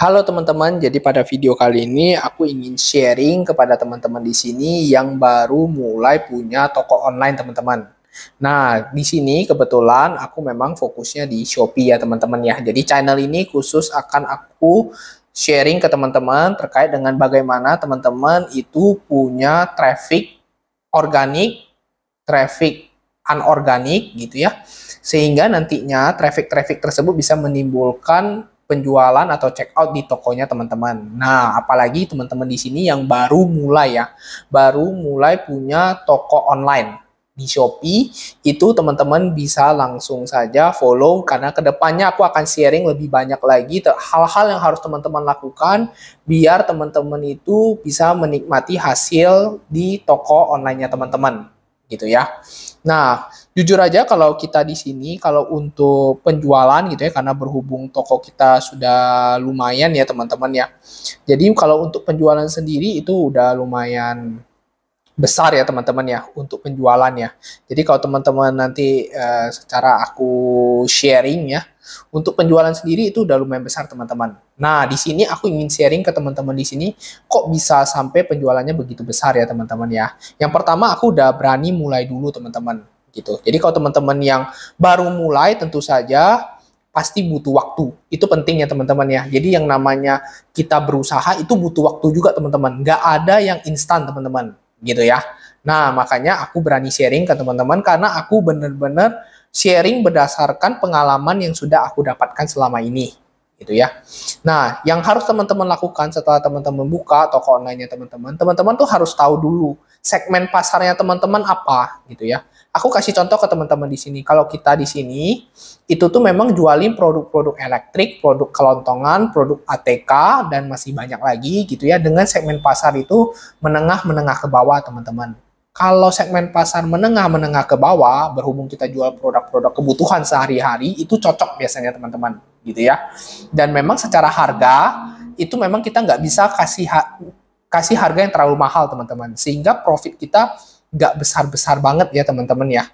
Halo teman-teman, jadi pada video kali ini aku ingin sharing kepada teman-teman di sini yang baru mulai punya toko online teman-teman. Nah, di sini kebetulan aku memang fokusnya di Shopee ya teman-teman ya. Jadi channel ini khusus akan aku sharing ke teman-teman terkait dengan bagaimana teman-teman itu punya traffic organik, traffic anorganik gitu ya. Sehingga nantinya traffic-traffic tersebut bisa menimbulkan penjualan atau check out di tokonya teman-teman. Nah, apalagi teman-teman di sini yang baru mulai ya, baru mulai punya toko online di Shopee, itu teman-teman bisa langsung saja follow karena kedepannya aku akan sharing lebih banyak lagi hal-hal yang harus teman-teman lakukan biar teman-teman itu bisa menikmati hasil di toko online-nya teman-teman gitu ya. Nah, jujur aja kalau kita di sini, kalau untuk penjualan gitu ya, karena berhubung toko kita sudah lumayan ya teman-teman ya. Jadi kalau untuk penjualan sendiri itu udah lumayan besar ya teman-teman ya untuk penjualannya. Jadi kalau teman-teman nanti secara aku sharing ya, untuk penjualan sendiri itu udah lumayan besar teman-teman. Nah, di sini aku ingin sharing ke teman-teman di sini kok bisa sampai penjualannya begitu besar ya teman-teman ya. Yang pertama aku udah berani mulai dulu teman-teman gitu. Jadi kalau teman-teman yang baru mulai tentu saja pasti butuh waktu. Itu penting ya teman-teman ya. Jadi yang namanya kita berusaha itu butuh waktu juga teman-teman. Nggak ada yang instan teman-teman gitu ya. Nah, makanya aku berani sharing ke teman-teman karena aku benar-benar sharing berdasarkan pengalaman yang sudah aku dapatkan selama ini gitu ya. Nah, yang harus teman-teman lakukan setelah teman-teman buka toko online-nya teman-teman tuh harus tahu dulu segmen pasarnya teman-teman apa gitu ya. Aku kasih contoh ke teman-teman di sini. Kalau kita di sini itu tuh memang jualin produk-produk elektrik, produk kelontongan, produk ATK dan masih banyak lagi gitu ya dengan segmen pasar itu menengah-menengah ke bawah teman-teman. Kalau segmen pasar menengah-menengah ke bawah, berhubung kita jual produk-produk kebutuhan sehari-hari, itu cocok biasanya teman-teman, gitu ya. Dan memang secara harga, itu memang kita nggak bisa kasih harga yang terlalu mahal teman-teman. Sehingga profit kita nggak besar-besar banget ya teman-teman ya,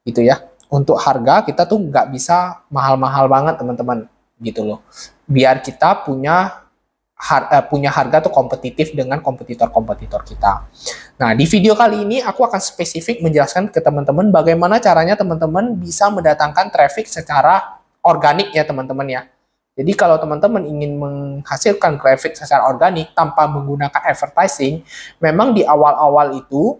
gitu ya. Untuk harga kita tuh nggak bisa mahal-mahal banget teman-teman, gitu loh. Biar kita punya harga tuh kompetitif dengan kompetitor-kompetitor kita. Nah, di video kali ini aku akan spesifik menjelaskan ke teman-teman bagaimana caranya teman-teman bisa mendatangkan traffic secara organik ya teman-teman ya. Jadi kalau teman-teman ingin menghasilkan traffic secara organik tanpa menggunakan advertising, memang di awal-awal itu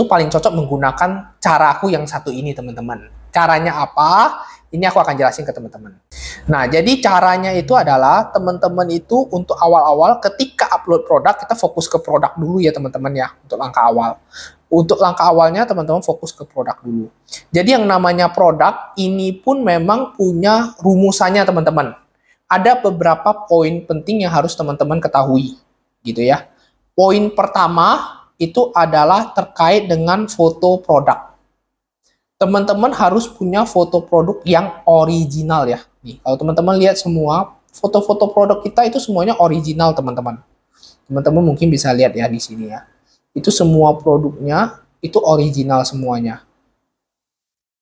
paling cocok menggunakan cara aku yang satu ini teman-teman. Caranya apa? Ini aku akan jelasin ke teman-teman. Nah, jadi caranya itu adalah teman-teman itu untuk awal-awal ketika upload produk, kita fokus ke produk dulu ya teman-teman ya, untuk langkah awal. Untuk langkah awalnya teman-teman fokus ke produk dulu. Jadi yang namanya produk ini pun memang punya rumusannya teman-teman. Ada beberapa poin penting yang harus teman-teman ketahui gitu ya. Poin pertama itu adalah terkait dengan foto produk. Teman-teman harus punya foto produk yang original ya. Nih, kalau teman-teman lihat semua foto-foto produk kita itu semuanya original teman-teman. Teman-teman mungkin bisa lihat ya di sini ya. Itu semua produknya itu original semuanya.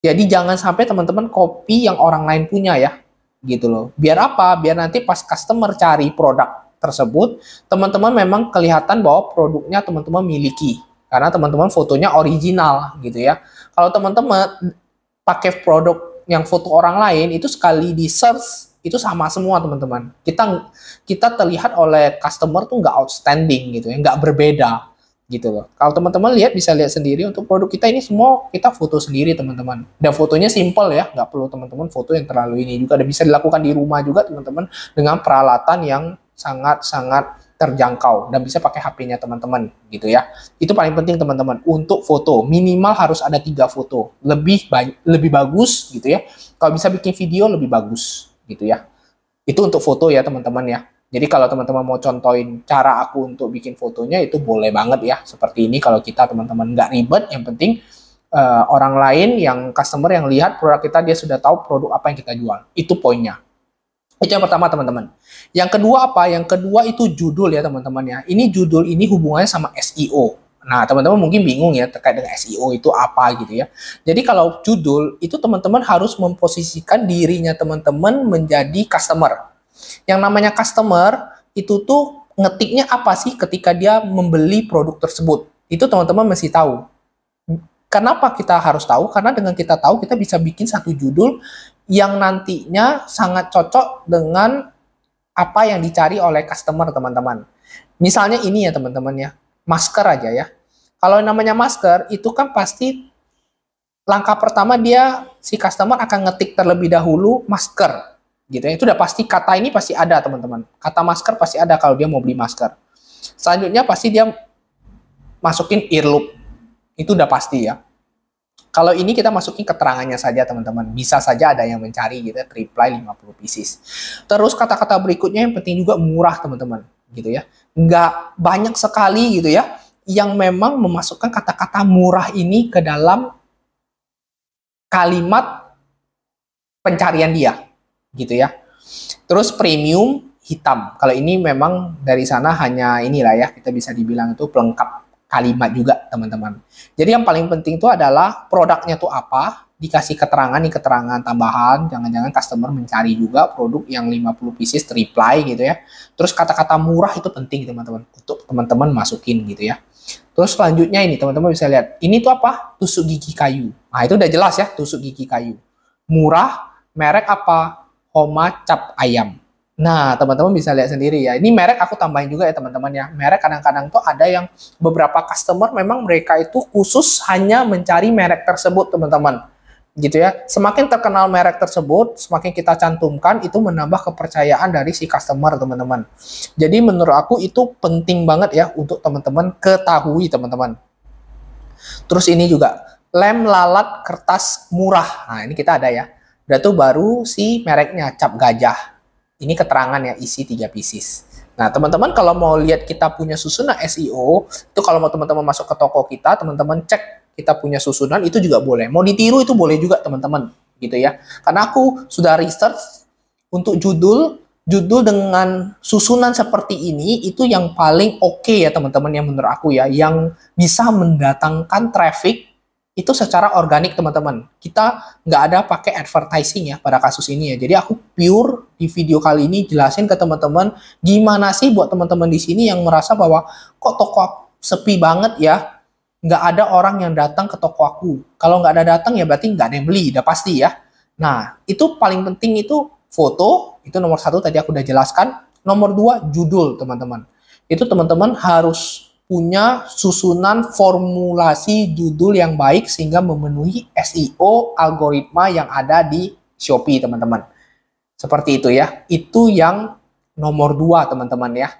Jadi jangan sampai teman-teman copy yang orang lain punya ya. Gitu loh. Biar apa? Biar nanti pas customer cari produk tersebut, teman-teman memang kelihatan bahwa produknya teman-teman miliki. Karena teman-teman fotonya original gitu ya. Kalau teman-teman pakai produk yang foto orang lain, itu sekali di search, itu sama semua teman-teman. Kita terlihat oleh customer tuh nggak outstanding gitu ya, nggak berbeda gitu loh. Kalau teman-teman bisa lihat sendiri untuk produk kita ini semua kita foto sendiri teman-teman. Dan fotonya simple ya, nggak perlu teman-teman foto yang terlalu ini juga. Dan bisa dilakukan di rumah juga teman-teman dengan peralatan yang sangat-sangat terjangkau dan bisa pakai HP-nya teman-teman gitu ya. Itu paling penting teman-teman untuk foto minimal harus ada 3 foto lebih bagus gitu ya. Kalau bisa bikin video lebih bagus gitu ya. Itu untuk foto ya teman-teman ya. Jadi kalau teman-teman mau contohin cara aku untuk bikin fotonya itu boleh banget ya. Seperti ini kalau kita teman-teman nggak ribet, yang penting orang lain yang customer yang lihat produk kita dia sudah tahu produk apa yang kita jual. Itu poinnya. Itu yang pertama teman-teman. Yang kedua apa? Yang kedua itu judul ya teman-teman ya. Ini judul ini hubungannya sama SEO. Nah teman-teman mungkin bingung ya terkait dengan SEO itu apa gitu ya. Jadi kalau judul itu teman-teman harus memposisikan dirinya teman-teman menjadi customer. Yang namanya customer itu tuh ngetiknya apa sih ketika dia membeli produk tersebut. Itu teman-teman mesti tahu. Kenapa kita harus tahu? Karena dengan kita tahu, kita bisa bikin satu judul yang nantinya sangat cocok dengan apa yang dicari oleh customer, teman-teman. Misalnya ini ya, teman-teman ya. Masker aja ya. Kalau namanya masker, itu kan pasti langkah pertama dia, si customer akan ngetik terlebih dahulu masker. Gitu ya. Itu udah pasti, kata ini pasti ada, teman-teman. Kata masker pasti ada kalau dia mau beli masker. Selanjutnya pasti dia masukin earloop. Itu udah pasti ya. Kalau ini kita masukin keterangannya saja, teman-teman. Bisa saja ada yang mencari gitu ya, reply 50 pieces. Terus kata-kata berikutnya yang penting juga murah, teman-teman. Gitu ya. Nggak banyak sekali gitu ya yang memang memasukkan kata-kata murah ini ke dalam kalimat pencarian dia. Gitu ya. Terus premium hitam. Kalau ini memang dari sana hanya inilah ya, kita bisa dibilang itu pelengkap kalimat juga, teman-teman. Jadi yang paling penting itu adalah produknya tuh apa, dikasih keterangan nih, keterangan tambahan, jangan-jangan customer mencari juga produk yang 50 pieces reply gitu ya. Terus kata-kata murah itu penting, teman-teman, untuk teman-teman masukin gitu ya. Terus selanjutnya ini teman-teman bisa lihat, ini tuh apa? Tusuk gigi kayu. Nah, itu udah jelas ya, tusuk gigi kayu. Murah, merek apa? Homa cap ayam. Nah, teman-teman bisa lihat sendiri ya. Ini merek aku tambahin juga ya, teman-teman ya. Merek kadang-kadang tuh ada yang beberapa customer memang mereka itu khusus hanya mencari merek tersebut, teman-teman. Gitu ya. Semakin terkenal merek tersebut, semakin kita cantumkan, itu menambah kepercayaan dari si customer, teman-teman. Jadi menurut aku itu penting banget ya untuk teman-teman ketahui, teman-teman. Terus ini juga lem lalat kertas murah. Nah, ini kita ada ya. Udah tuh baru si mereknya cap gajah. Ini keterangan ya, isi 3 pieces. Nah, teman-teman kalau mau lihat kita punya susunan SEO, itu kalau mau teman-teman masuk ke toko kita, teman-teman cek kita punya susunan, itu juga boleh. Mau ditiru itu boleh juga, teman-teman. Gitu ya. Karena aku sudah research untuk judul dengan susunan seperti ini, itu yang paling oke ya, teman-teman, yang menurut aku ya, yang bisa mendatangkan traffic itu secara organik, teman-teman. Kita nggak ada pakai advertising ya pada kasus ini ya. Jadi aku pure di video kali ini jelasin ke teman-teman gimana sih buat teman-teman di sini yang merasa bahwa kok toko aku sepi banget ya, nggak ada orang yang datang ke toko aku. Kalau nggak ada datang ya berarti nggak ada yang beli, udah pasti ya. Nah, itu paling penting itu foto, itu nomor 1 tadi aku udah jelaskan. Nomor 2 judul, teman-teman. Itu teman-teman harus punya susunan formulasi judul yang baik sehingga memenuhi SEO algoritma yang ada di Shopee, teman-teman. Seperti itu ya. Itu yang nomor 2, teman-teman ya.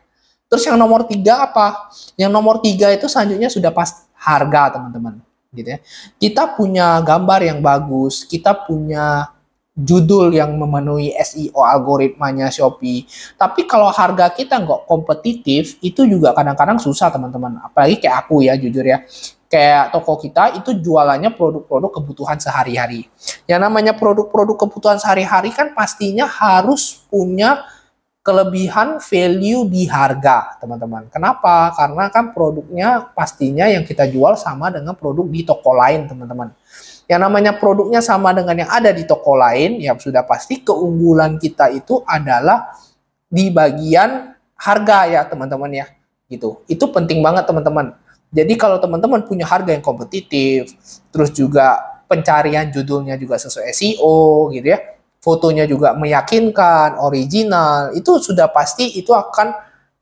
Terus yang nomor 3 apa? Yang nomor 3 itu selanjutnya sudah pas harga, teman-teman. Gitu ya. Kita punya gambar yang bagus, kita punya judul yang memenuhi SEO algoritmanya Shopee. Tapi kalau harga kita nggak kompetitif, itu juga kadang-kadang susah, teman-teman. Apalagi kayak aku ya, jujur ya. Kayak toko kita itu jualannya produk-produk kebutuhan sehari-hari. Yang namanya produk-produk kebutuhan sehari-hari kan pastinya harus punya kelebihan value di harga, teman-teman. Kenapa? Karena kan produknya pastinya yang kita jual sama dengan produk di toko lain, teman-teman. Yang namanya produknya sama dengan yang ada di toko lain, ya sudah pasti keunggulan kita itu adalah di bagian harga ya, teman-teman ya. Gitu. Itu penting banget, teman-teman. Jadi kalau teman-teman punya harga yang kompetitif, terus juga pencarian judulnya juga sesuai SEO gitu ya. Fotonya juga meyakinkan, original, itu sudah pasti itu akan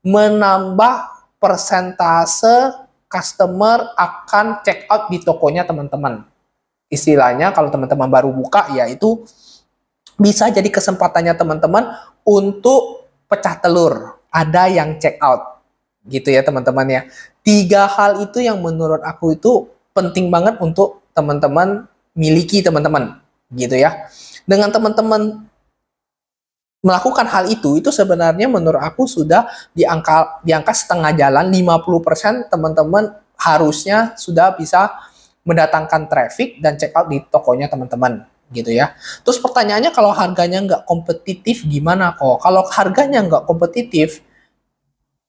menambah persentase customer akan check out di tokonya, teman-teman. Istilahnya kalau teman-teman baru buka ya itu bisa jadi kesempatannya teman-teman untuk pecah telur. Ada yang check out. Gitu ya, teman-teman ya. 3 hal itu yang menurut aku itu penting banget untuk teman-teman miliki, teman-teman. Gitu ya. Dengan teman-teman melakukan hal itu sebenarnya menurut aku sudah di angka setengah jalan, 50% teman-teman harusnya sudah bisa mendatangkan traffic dan check out di tokonya teman-teman gitu ya. Terus pertanyaannya kalau harganya nggak kompetitif gimana kok? Kalau harganya nggak kompetitif,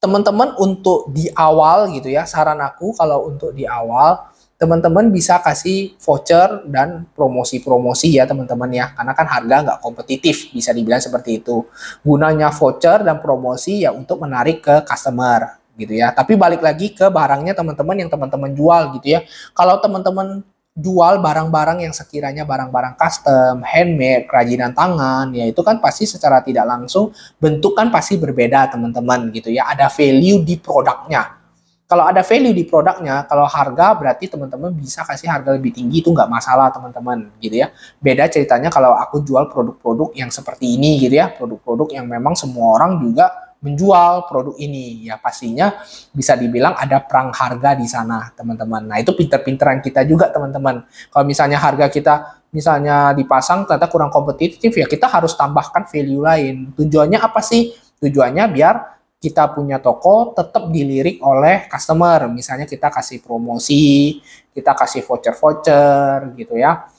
teman-teman untuk di awal gitu ya, saran aku kalau untuk di awal, teman-teman bisa kasih voucher dan promosi-promosi ya teman-teman ya, karena kan harga nggak kompetitif, bisa dibilang seperti itu. Gunanya voucher dan promosi ya untuk menarik ke customer gitu ya. Tapi balik lagi ke barangnya teman-teman yang teman-teman jual gitu ya. Kalau teman-teman jual barang-barang yang sekiranya barang-barang custom, handmade, kerajinan tangan, ya itu kan pasti secara tidak langsung bentuk kan pasti berbeda teman-teman gitu ya. Ada value di produknya. Kalau ada value di produknya, kalau harga berarti teman-teman bisa kasih harga lebih tinggi, itu nggak masalah teman-teman gitu ya. Beda ceritanya kalau aku jual produk-produk yang seperti ini gitu ya, produk-produk yang memang semua orang juga menjual produk ini, ya pastinya bisa dibilang ada perang harga di sana teman-teman. Nah itu pinter-pinteran kita juga teman-teman. Kalau misalnya harga kita misalnya dipasang ternyata kurang kompetitif, ya kita harus tambahkan value lain. Tujuannya apa sih? Tujuannya biar kita punya toko tetap dilirik oleh customer. Misalnya kita kasih promosi, kita kasih voucher-voucher gitu ya.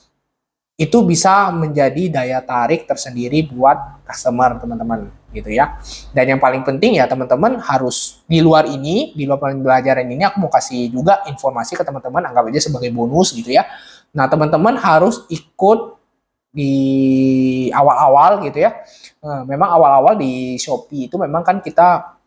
Itu bisa menjadi daya tarik tersendiri buat customer teman-teman gitu ya. Dan yang paling penting ya teman-teman harus di luar ini, di luar pembelajaran ini aku mau kasih juga informasi ke teman-teman, anggap aja sebagai bonus gitu ya. Nah teman-teman harus ikut di awal-awal gitu ya. Memang awal-awal di Shopee itu memang kan kita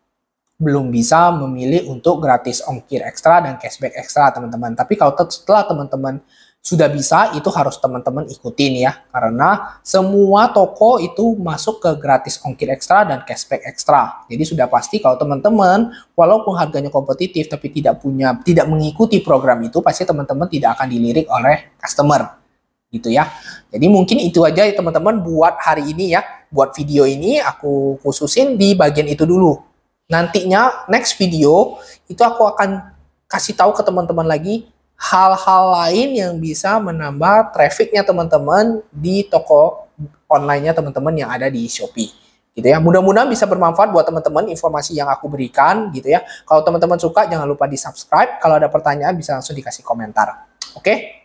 belum bisa memilih untuk gratis ongkir ekstra dan cashback ekstra teman-teman. Tapi kalau setelah teman-teman sudah bisa, itu harus teman-teman ikutin ya. Karena semua toko itu masuk ke gratis ongkir ekstra dan cashback ekstra. Jadi sudah pasti kalau teman-teman walaupun harganya kompetitif tapi tidak mengikuti program itu, pasti teman-teman tidak akan dilirik oleh customer gitu ya. Jadi mungkin itu aja ya teman-teman buat hari ini ya. Buat video ini aku khususin di bagian itu dulu. Nantinya next video itu aku akan kasih tahu ke teman-teman lagi hal-hal lain yang bisa menambah trafficnya teman-teman di toko online-nya teman-teman yang ada di Shopee gitu ya. Mudah-mudahan bisa bermanfaat buat teman-teman informasi yang aku berikan gitu ya. Kalau teman-teman suka jangan lupa di subscribe. Kalau ada pertanyaan bisa langsung dikasih komentar. Oke?